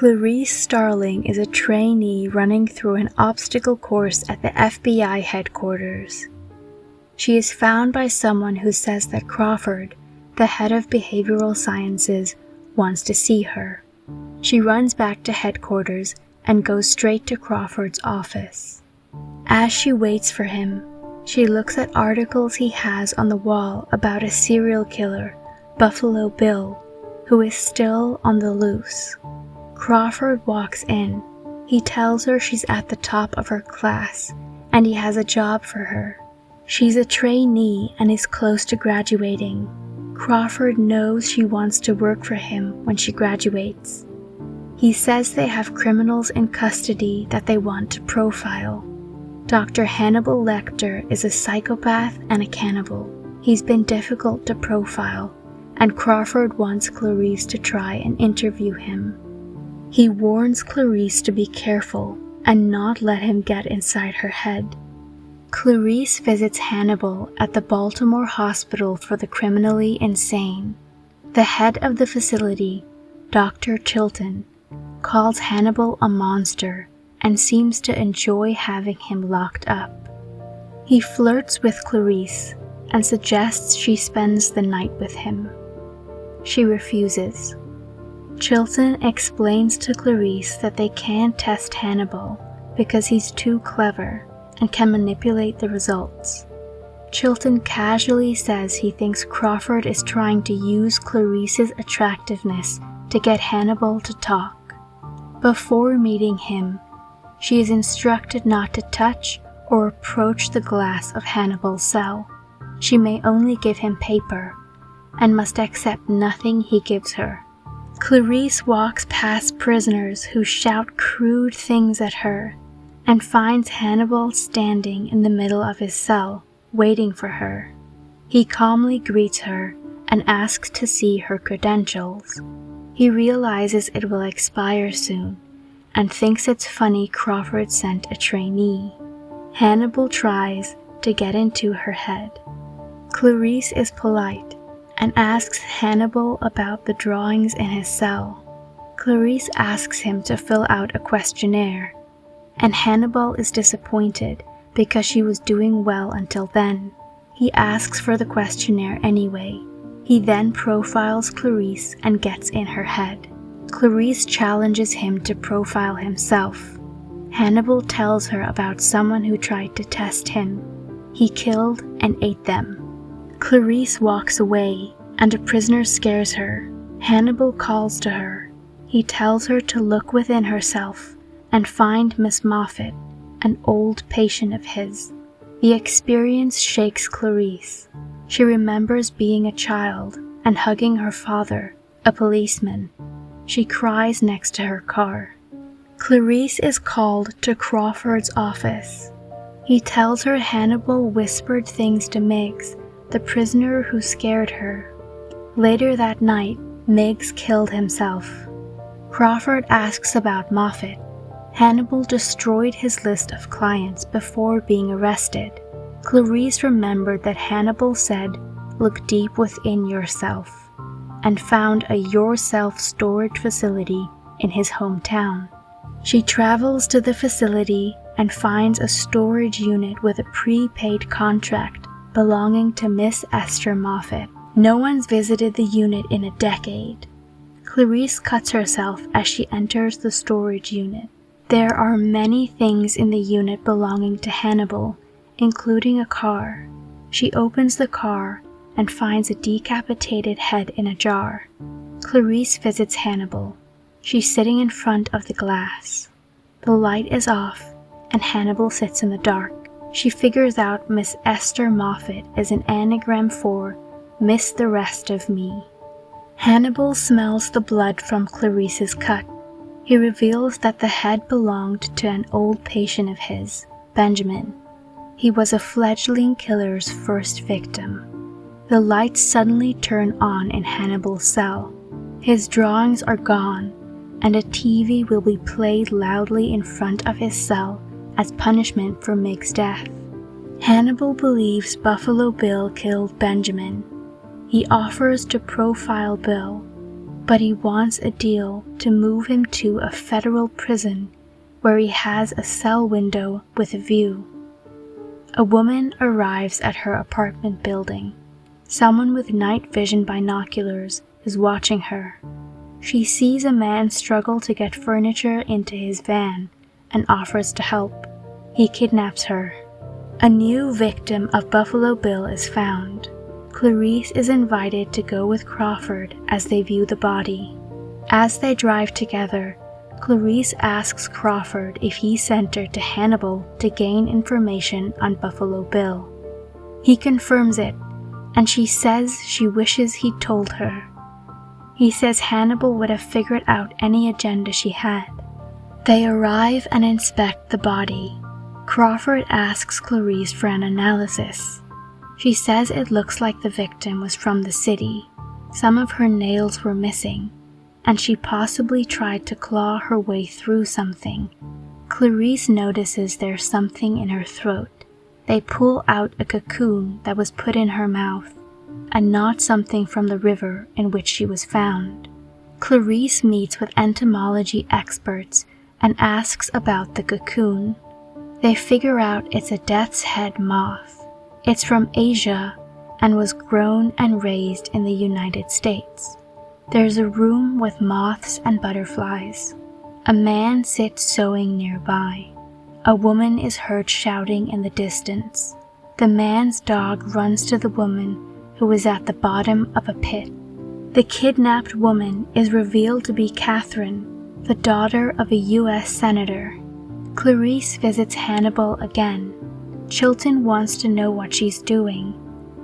Clarice Starling is a trainee running through an obstacle course at the FBI headquarters. She is found by someone who says that Crawford, the head of behavioral sciences, wants to see her. She runs back to headquarters and goes straight to Crawford's office. As she waits for him, she looks at articles he has on the wall about a serial killer, Buffalo Bill, who is still on the loose. Crawford walks in. He tells her she's at the top of her class and he has a job for her. She's a trainee and is close to graduating. Crawford knows she wants to work for him when she graduates. He says they have criminals in custody that they want to profile. Dr. Hannibal Lecter is a psychopath and a cannibal. He's been difficult to profile, and Crawford wants Clarice to try and interview him. He warns Clarice to be careful and not let him get inside her head. Clarice visits Hannibal at the Baltimore Hospital for the Criminally Insane. The head of the facility, Dr. Chilton, calls Hannibal a monster and seems to enjoy having him locked up. He flirts with Clarice and suggests she spends the night with him. She refuses. Chilton explains to Clarice that they can't test Hannibal because he's too clever and can manipulate the results. Chilton casually says he thinks Crawford is trying to use Clarice's attractiveness to get Hannibal to talk. Before meeting him, she is instructed not to touch or approach the glass of Hannibal's cell. She may only give him paper and must accept nothing he gives her. Clarice walks past prisoners who shout crude things at her and finds Hannibal standing in the middle of his cell, waiting for her. He calmly greets her and asks to see her credentials. He realizes it will expire soon and thinks it's funny Crawford sent a trainee. Hannibal tries to get into her head. Clarice is polite and asks Hannibal about the drawings in his cell. Clarice asks him to fill out a questionnaire, and Hannibal is disappointed because she was doing well until then. He asks for the questionnaire anyway. He then profiles Clarice and gets in her head. Clarice challenges him to profile himself. Hannibal tells her about someone who tried to test him. He killed and ate them. Clarice walks away, and a prisoner scares her. Hannibal calls to her. He tells her to look within herself and find Miss Moffat, an old patient of his. The experience shakes Clarice. She remembers being a child and hugging her father, a policeman. She cries next to her car. Clarice is called to Crawford's office. He tells her Hannibal whispered things to Miggs, the prisoner who scared her. Later that night, Miggs killed himself. Crawford asks about Moffat. Hannibal destroyed his list of clients before being arrested. Clarice remembered that Hannibal said, "Look deep within yourself," and found a yourself storage facility in his hometown. She travels to the facility and finds a storage unit with a prepaid contract belonging to Miss Esther Moffat. No one's visited the unit in a decade. Clarice cuts herself as she enters the storage unit. There are many things in the unit belonging to Hannibal, including a car. She opens the car and finds a decapitated head in a jar. Clarice visits Hannibal. She's sitting in front of the glass. The light is off and Hannibal sits in the dark. She figures out Miss Esther Moffat is an anagram for "Miss the Rest of Me." Hannibal smells the blood from Clarice's cut. He reveals that the head belonged to an old patient of his, Benjamin. He was a fledgling killer's first victim. The lights suddenly turn on in Hannibal's cell. His drawings are gone, and a TV will be played loudly in front of his cell as punishment for Miggs' death. Hannibal believes Buffalo Bill killed Benjamin. He offers to profile Bill, but he wants a deal to move him to a federal prison where he has a cell window with a view. A woman arrives at her apartment building. Someone with night vision binoculars is watching her. She sees a man struggle to get furniture into his van and offers to help. He kidnaps her. A new victim of Buffalo Bill is found. Clarice is invited to go with Crawford as they view the body. As they drive together, Clarice asks Crawford if he sent her to Hannibal to gain information on Buffalo Bill. He confirms it, and she says she wishes he'd told her. He says Hannibal would have figured out any agenda she had. They arrive and inspect the body. Crawford asks Clarice for an analysis. She says it looks like the victim was from the city. Some of her nails were missing, and she possibly tried to claw her way through something. Clarice notices there's something in her throat. They pull out a cocoon that was put in her mouth, and not something from the river in which she was found. Clarice meets with entomology experts and asks about the cocoon. They figure out it's a death's head moth. It's from Asia and was grown and raised in the United States. There's a room with moths and butterflies. A man sits sewing nearby. A woman is heard shouting in the distance. The man's dog runs to the woman who is at the bottom of a pit. The kidnapped woman is revealed to be Catherine, the daughter of a U.S. senator. Clarice visits Hannibal again. Chilton wants to know what she's doing.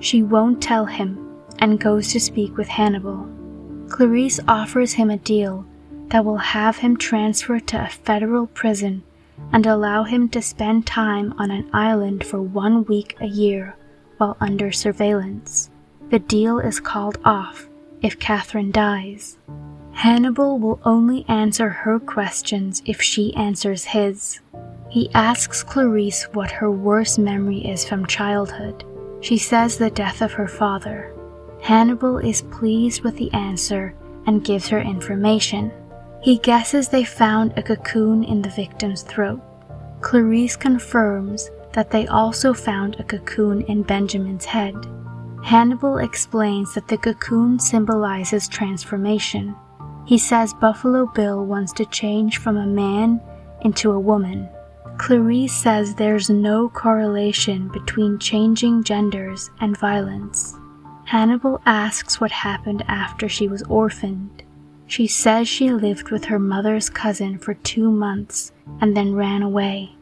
She won't tell him and goes to speak with Hannibal. Clarice offers him a deal that will have him transferred to a federal prison and allow him to spend time on an island for 1 week a year while under surveillance. The deal is called off if Catherine dies. Hannibal will only answer her questions if she answers his. He asks Clarice what her worst memory is from childhood. She says the death of her father. Hannibal is pleased with the answer and gives her information. He guesses they found a cocoon in the victim's throat. Clarice confirms that they also found a cocoon in Benjamin's head. Hannibal explains that the cocoon symbolizes transformation. He says Buffalo Bill wants to change from a man into a woman. Clarice says there's no correlation between changing genders and violence. Hannibal asks what happened after she was orphaned. She says she lived with her mother's cousin for 2 months and then ran away.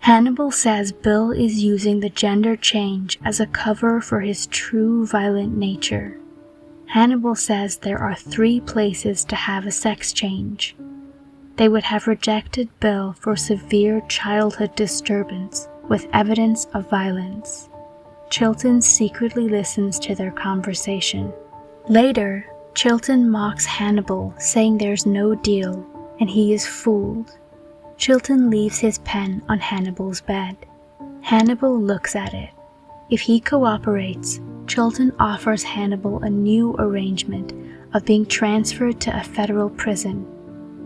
Hannibal says Bill is using the gender change as a cover for his true violent nature. Hannibal says there are 3 places to have a sex change. They would have rejected Bill for severe childhood disturbance with evidence of violence. Chilton secretly listens to their conversation. Later, Chilton mocks Hannibal, saying there's no deal, and he is fooled. Chilton leaves his pen on Hannibal's bed. Hannibal looks at it. If he cooperates, Chilton offers Hannibal a new arrangement of being transferred to a federal prison.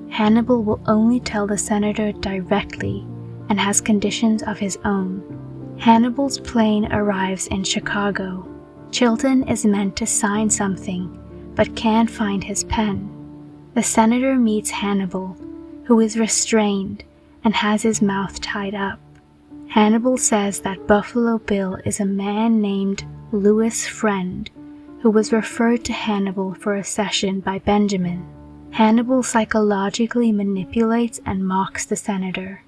Hannibal will only tell the senator directly and has conditions of his own. Hannibal's plane arrives in Chicago. Chilton is meant to sign something, but can't find his pen. The senator meets Hannibal, who is restrained and has his mouth tied up. Hannibal says that Buffalo Bill is a man named Louis Friend, who was referred to Hannibal for a session by Benjamin. Hannibal psychologically manipulates and mocks the senator.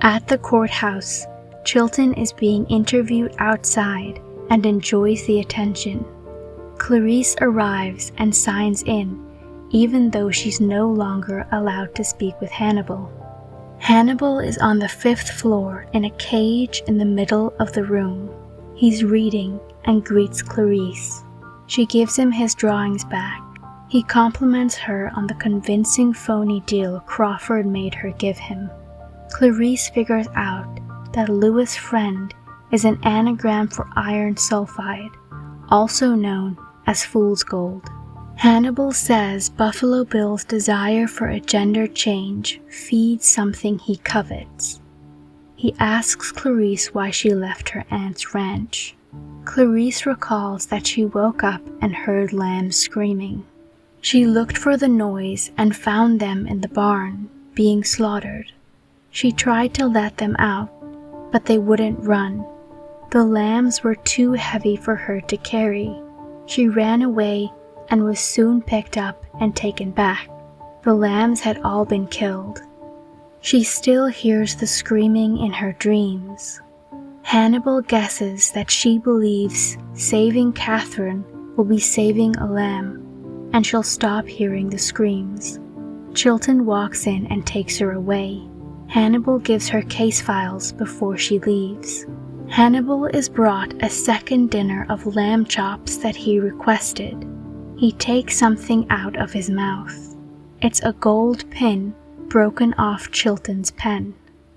At the courthouse, Chilton is being interviewed outside and enjoys the attention. Clarice arrives and signs in, even though she's no longer allowed to speak with Hannibal. Hannibal is on the 5th floor in a cage in the middle of the room. He's reading and greets Clarice. She gives him his drawings back. He compliments her on the convincing phony deal Crawford made her give him. Clarice figures out that Louis Friend is an anagram for iron sulfide, also known as fool's gold. Hannibal says Buffalo Bill's desire for a gender change feeds something he covets. He asks Clarice why she left her aunt's ranch. Clarice recalls that she woke up and heard lambs screaming. She looked for the noise and found them in the barn, being slaughtered. She tried to let them out, but they wouldn't run. The lambs were too heavy for her to carry. She ran away and was soon picked up and taken back. The lambs had all been killed. She still hears the screaming in her dreams. Hannibal guesses that she believes saving Catherine will be saving a lamb, and she'll stop hearing the screams. Chilton walks in and takes her away. Hannibal gives her case files before she leaves. Hannibal is brought a second dinner of lamb chops that he requested. He takes something out of his mouth. It's a gold pin broken off Chilton's pen.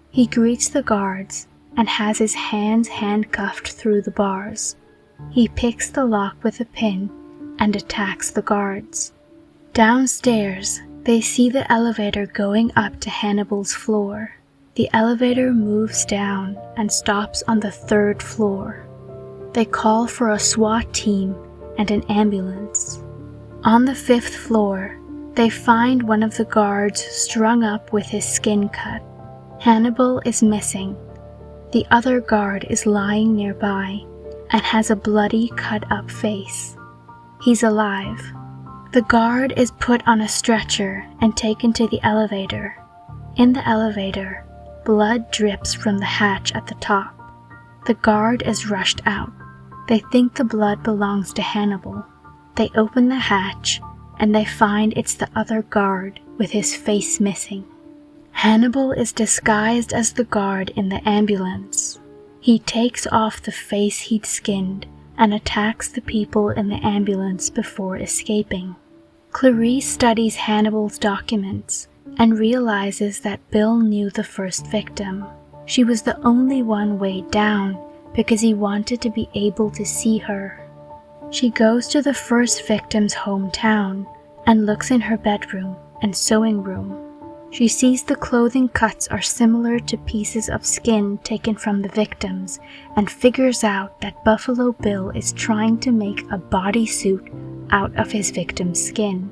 He greets the guards and has his hands handcuffed through the bars. He picks the lock with a pin and attacks the guards. Downstairs, they see the elevator going up to Hannibal's floor. The elevator moves down and stops on the 3rd floor. They call for a SWAT team and an ambulance. On the 5th floor, they find one of the guards strung up with his skin cut. Hannibal is missing. The other guard is lying nearby and has a bloody cut-up face. He's alive. The guard is put on a stretcher and taken to the elevator. In the elevator, blood drips from the hatch at the top. The guard is rushed out. They think the blood belongs to Hannibal. They open the hatch and they find it's the other guard with his face missing. Hannibal is disguised as the guard in the ambulance. He takes off the face he'd skinned and attacks the people in the ambulance before escaping. Clarice studies Hannibal's documents and realizes that Bill knew the first victim. She was the only one weighed down because he wanted to be able to see her. She goes to the first victim's hometown and looks in her bedroom and sewing room. She sees the clothing cuts are similar to pieces of skin taken from the victims and figures out that Buffalo Bill is trying to make a bodysuit out of his victim's skin.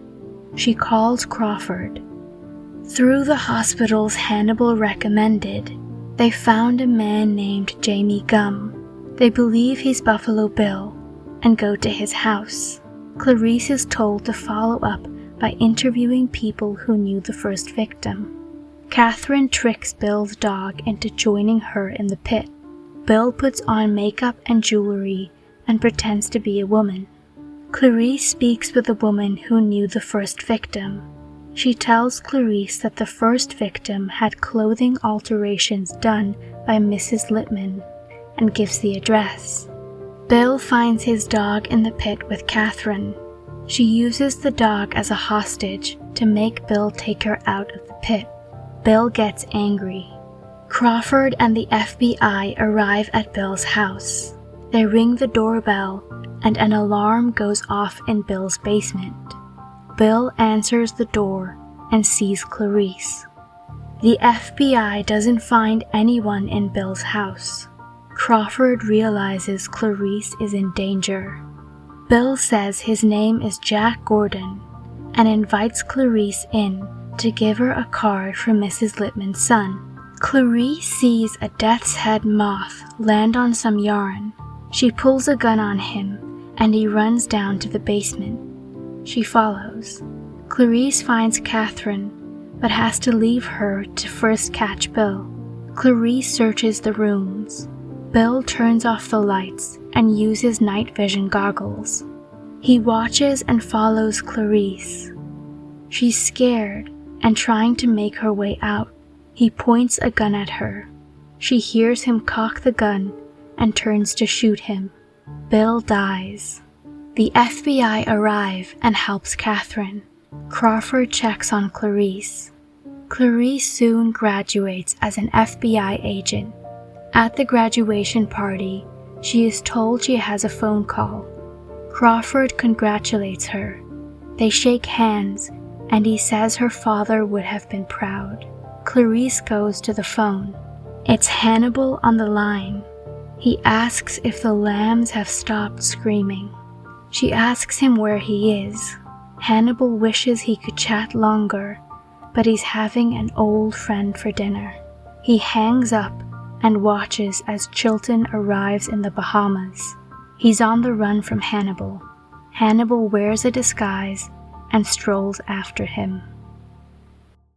She calls Crawford. Through the hospitals Hannibal recommended, they found a man named Jamie Gum. They believe he's Buffalo Bill and go to his house. Clarice is told to follow up by interviewing people who knew the first victim. Catherine tricks Bill's dog into joining her in the pit. Bill puts on makeup and jewelry and pretends to be a woman. Clarice speaks with a woman who knew the first victim. She tells Clarice that the first victim had clothing alterations done by Mrs. Littman and gives the address. Bill finds his dog in the pit with Catherine. She uses the dog as a hostage to make Bill take her out of the pit. Bill gets angry. Crawford and the FBI arrive at Bill's house. They ring the doorbell and an alarm goes off in Bill's basement. Bill answers the door and sees Clarice. The FBI doesn't find anyone in Bill's house. Crawford realizes Clarice is in danger. Bill says his name is Jack Gordon and invites Clarice in to give her a card from Mrs. Littman's son. Clarice sees a death's head moth land on some yarn. She pulls a gun on him and he runs down to the basement. She follows. Clarice finds Catherine but has to leave her to first catch Bill. Clarice searches the rooms. Bill turns off the lights and uses night vision goggles. He watches and follows Clarice. She's scared and trying to make her way out. He points a gun at her. She hears him cock the gun and turns to shoot him. Bill dies. The FBI arrive and helps Catherine. Crawford checks on Clarice. Clarice soon graduates as an FBI agent. At the graduation party, she is told she has a phone call. Crawford congratulates her. They shake hands, and he says her father would have been proud. Clarice goes to the phone. It's Hannibal on the line. He asks if the lambs have stopped screaming. She asks him where he is. Hannibal wishes he could chat longer, but he's having an old friend for dinner. He hangs up and watches as Chilton arrives in the Bahamas. He's on the run from Hannibal. Hannibal wears a disguise and strolls after him.